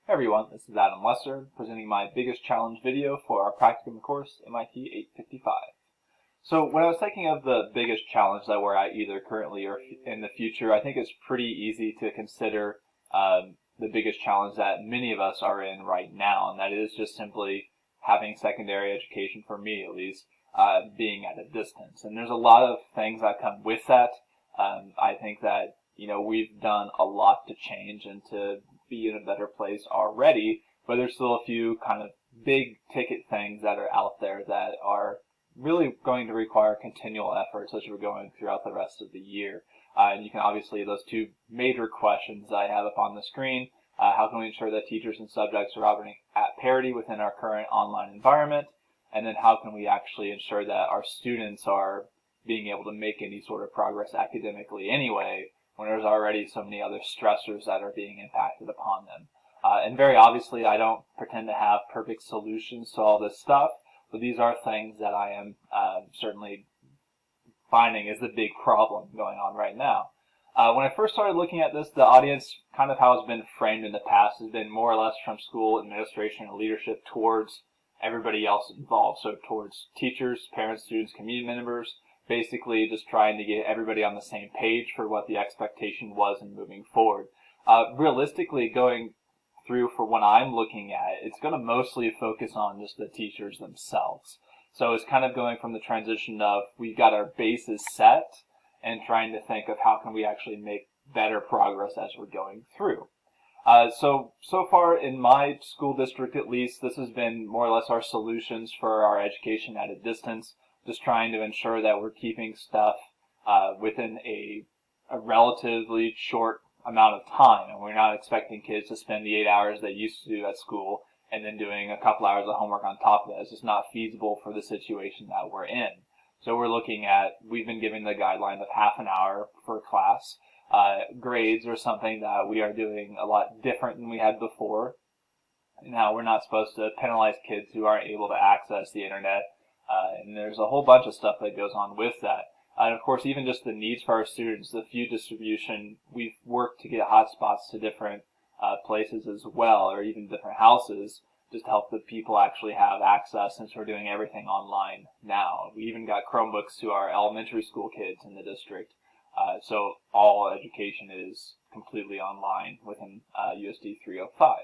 Hey everyone, this is Adam Lester, presenting my biggest challenge video for our Practicum course, MIT 855. So when I was thinking of the biggest challenge that we're at either currently or in the future, I think it's pretty easy to consider the biggest challenge that many of us are in right now, and that is just simply having secondary education, for me at least, being at a distance. And there's a lot of things that come with that. I think that, we've done a lot to change and to be in a better place already, but there's still a few kind of big ticket things that are out there that are really going to require continual efforts as we're going throughout the rest of the year. And you can obviously, those two major questions I have up on the screen, how can we ensure that teachers and subjects are operating at parity within our current online environment? And then how can we actually ensure that our students are being able to make any sort of progress academically anyway, when there's already so many other stressors that are being impacted upon them. And very obviously, I don't pretend to have perfect solutions to all this stuff, but these are things that I am certainly finding is the big problem going on right now. When I first started looking at this, the audience, kind of how it's been framed in the past, has been more or less from school administration and leadership towards everybody else involved. So towards teachers, parents, students, community members, basically just trying to get everybody on the same page for what the expectation was in moving forward. Realistically, going through for what I'm looking at, it's going to mostly focus on just the teachers themselves. So it's kind of going from the transition of we've got our bases set and trying to think of how can we actually make better progress as we're going through. So far in my school district at least, this has been more or less our solutions for our education at a distance, just trying to ensure that we're keeping stuff within a relatively short amount of time, and we're not expecting kids to spend the 8 hours they used to do at school and then doing a couple hours of homework on top of that. It's just not feasible for the situation that we're in. So we're looking at, we've been giving the guideline of half an hour per class. Grades are something that we are doing a lot different than we had before. Now, we're not supposed to penalize kids who aren't able to access the internet, and there's a whole bunch of stuff that goes on with that. And of course, even just the needs for our students, the few distribution, we've worked to get hotspots to different places as well, or even different houses, just to help the people actually have access since we're doing everything online now. We even got Chromebooks to our elementary school kids in the district. So all education is completely online within USD 305.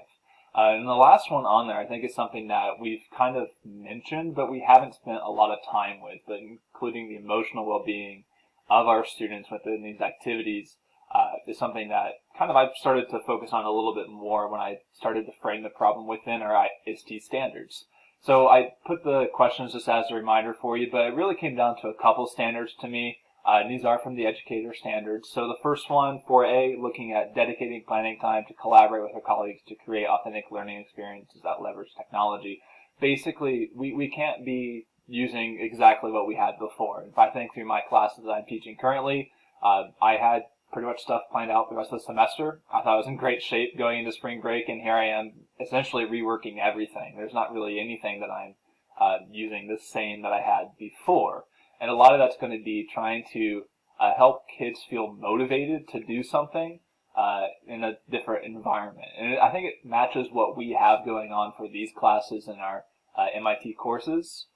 And the last one on there, I think, is something that we've kind of mentioned, but we haven't spent a lot of time with, but including the emotional well-being of our students within these activities is something that kind of I've started to focus on a little bit more when I started to frame the problem within our IST standards. So I put the questions just as a reminder for you, but it really came down to a couple standards to me. And these are from the educator standards. So the first one, 4A, looking at dedicating planning time to collaborate with our colleagues to create authentic learning experiences that leverage technology. Basically, we can't be using exactly what we had before. If I think through my classes that I'm teaching currently, I had pretty much stuff planned out the rest of the semester. I thought I was in great shape going into spring break, and here I am essentially reworking everything. There's not really anything that I'm using the same that I had before. And a lot of that's going to be trying to help kids feel motivated to do something in a different environment. And I think it matches what we have going on for these classes in our MIT courses.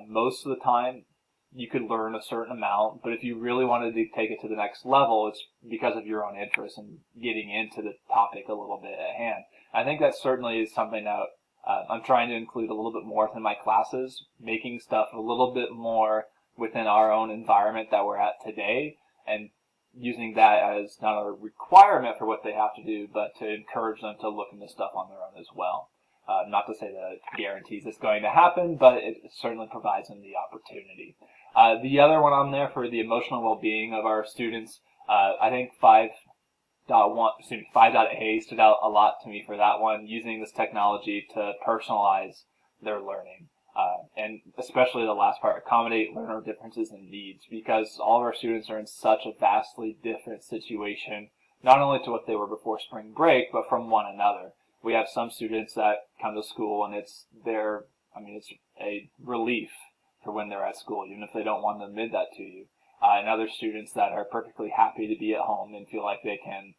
Most of the time, you could learn a certain amount, but if you really wanted to take it to the next level, it's because of your own interest in getting into the topic a little bit at hand. I think that certainly is something that I'm trying to include a little bit more within my classes, making stuff a little bit more within our own environment that we're at today, and using that as not a requirement for what they have to do, but to encourage them to look into stuff on their own as well. Not to say that it guarantees it's going to happen, but it certainly provides them the opportunity. The other one on there for the emotional well-being of our students, I think 5.A stood out a lot to me for that one, using this technology to personalize their learning. And especially the last part, accommodate learner differences and needs, because all of our students are in such a vastly different situation, not only to what they were before spring break, but from one another. We have some students that come to school and it's a relief for when they're at school, even if they don't want to admit that to you. And other students that are perfectly happy to be at home and feel like they can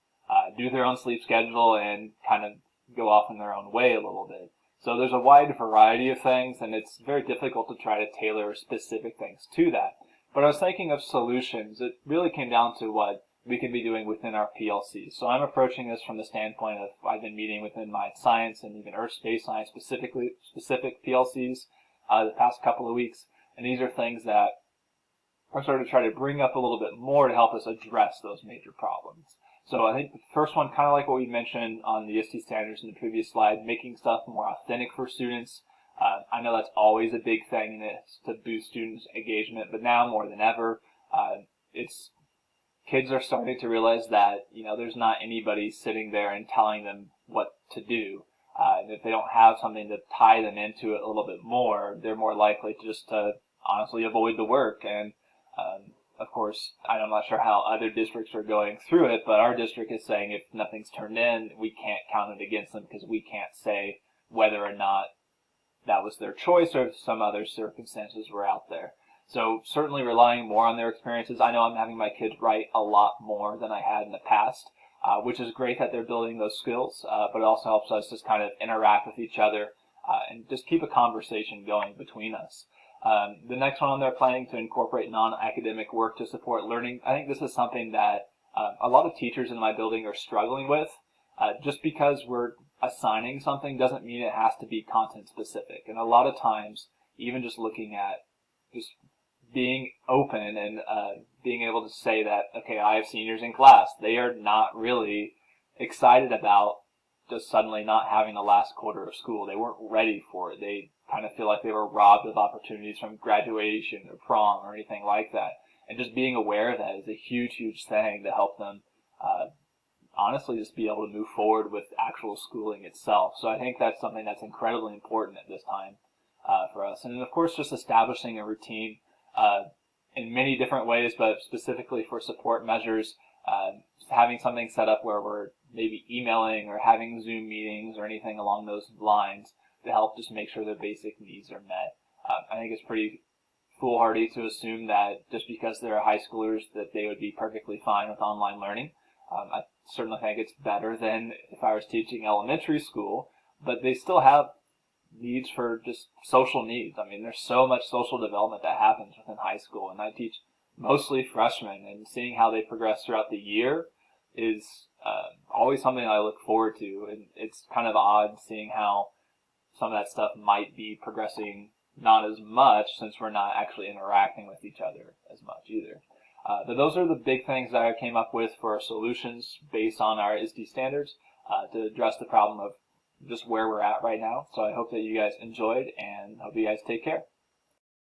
do their own sleep schedule and kind of go off in their own way a little bit. So there's a wide variety of things, and it's very difficult to try to tailor specific things to that. But I was thinking of solutions. It really came down to what we can be doing within our PLCs. So I'm approaching this from the standpoint of I've been meeting within my science and even earth space science specific PLCs the past couple of weeks, and these are things that are sort of try to bring up a little bit more to help us address those major problems. So I think the first one, kind of like what we mentioned on the ISTE standards in the previous slide, making stuff more authentic for students. I know that's always a big thing, and it's to boost students' engagement, but now more than ever, kids are starting to realize that, there's not anybody sitting there and telling them what to do. And if they don't have something to tie them into it a little bit more, they're more likely to honestly avoid the work. And of course, I'm not sure how other districts are going through it, but our district is saying if nothing's turned in, we can't count it against them because we can't say whether or not that was their choice or if some other circumstances were out there. So certainly relying more on their experiences. I know I'm having my kids write a lot more than I had in the past, which is great that they're building those skills, but it also helps us just kind of interact with each other and just keep a conversation going between us. The next one on there, planning to incorporate non-academic work to support learning. I think this is something that a lot of teachers in my building are struggling with. Just because we're assigning something doesn't mean it has to be content specific. And a lot of times, even just looking at just being open and being able to say that, okay, I have seniors in class. They are not really excited about just suddenly not having the last quarter of school. They weren't ready for it. They kind of feel like they were robbed of opportunities from graduation or prom or anything like that. And just being aware of that is a huge, huge thing to help them honestly just be able to move forward with actual schooling itself. So I think that's something that's incredibly important at this time for us. And then, of course, just establishing a routine in many different ways, but specifically for support measures, having something set up where we're maybe emailing or having Zoom meetings or anything along those lines to help just make sure their basic needs are met. I think it's pretty foolhardy to assume that just because they're high schoolers that they would be perfectly fine with online learning. I certainly think it's better than if I was teaching elementary school, but they still have needs for just social needs. I mean, there's so much social development that happens within high school, and I teach mostly freshmen, and seeing how they progress throughout the year is always something I look forward to, and it's kind of odd seeing how some of that stuff might be progressing not as much since we're not actually interacting with each other as much either. But those are the big things that I came up with for solutions based on our ISTE standards to address the problem of just where we're at right now. So I hope that you guys enjoyed and hope you guys take care.